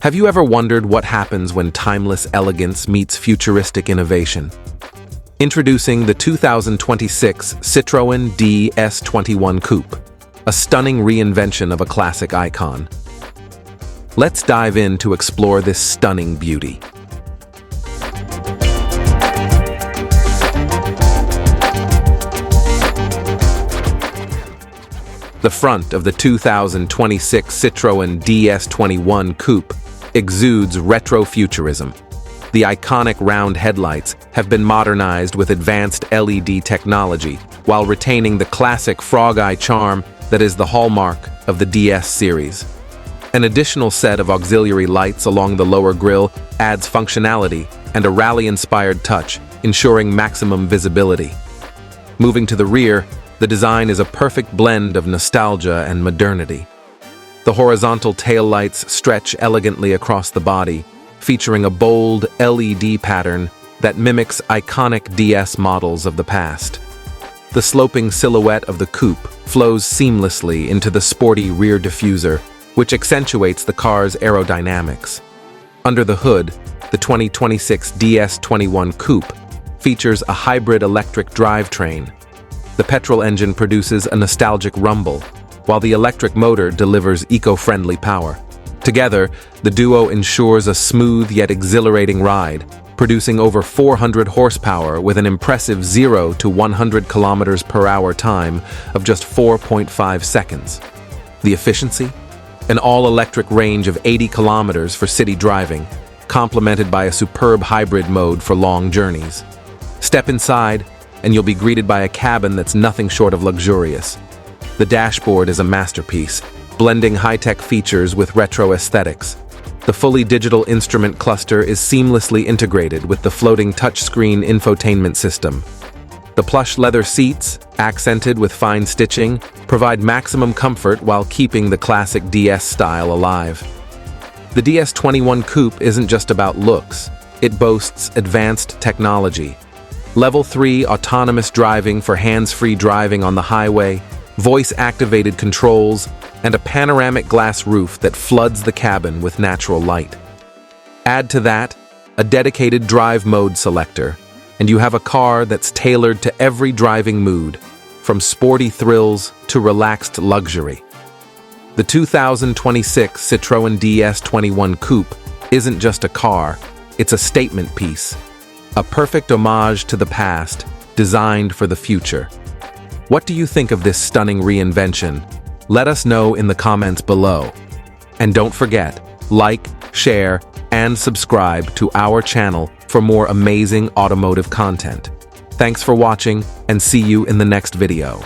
Have you ever wondered what happens when timeless elegance meets futuristic innovation? Introducing the 2026 Citroen DS21 Coupe, a stunning reinvention of a classic icon. Let's dive in to explore this stunning beauty. The front of the 2026 Citroen DS21 Coupe exudes retrofuturism. The iconic round headlights have been modernized with advanced LED technology while retaining the classic frog-eye charm that is the hallmark of the DS series. An additional set of auxiliary lights along the lower grille adds functionality and a rally-inspired touch, ensuring maximum visibility. Moving to the rear, the design is a perfect blend of nostalgia and modernity. The horizontal taillights stretch elegantly across the body, featuring a bold LED pattern that mimics iconic DS models of the past. The sloping silhouette of the coupe flows seamlessly into the sporty rear diffuser, which accentuates the car's aerodynamics. Under the hood, the 2026 DS21 Coupe features a hybrid electric drivetrain. The petrol engine produces a nostalgic rumble, while the electric motor delivers eco-friendly power. Together, the duo ensures a smooth yet exhilarating ride, producing over 400 horsepower with an impressive 0 to 100 kilometers per hour time of just 4.5 seconds. The efficiency? An all-electric range of 80 kilometers for city driving, complemented by a superb hybrid mode for long journeys. Step inside, and you'll be greeted by a cabin that's nothing short of luxurious. The dashboard is a masterpiece, blending high-tech features with retro aesthetics. The fully digital instrument cluster is seamlessly integrated with the floating touchscreen infotainment system. The plush leather seats, accented with fine stitching, provide maximum comfort while keeping the classic DS style alive. The DS21 Coupe isn't just about looks, it boasts advanced technology. Level 3 autonomous driving for hands-free driving on the highway, voice-activated controls, and a panoramic glass roof that floods the cabin with natural light. Add to that a dedicated drive mode selector, and you have a car that's tailored to every driving mood, from sporty thrills to relaxed luxury. The 2026 Citroen DS21 Coupe isn't just a car, it's a statement piece, a perfect homage to the past, designed for the future. What do you think of this stunning reinvention? Let us know in the comments below. And don't forget, like, share, and subscribe to our channel for more amazing automotive content. Thanks for watching, and see you in the next video.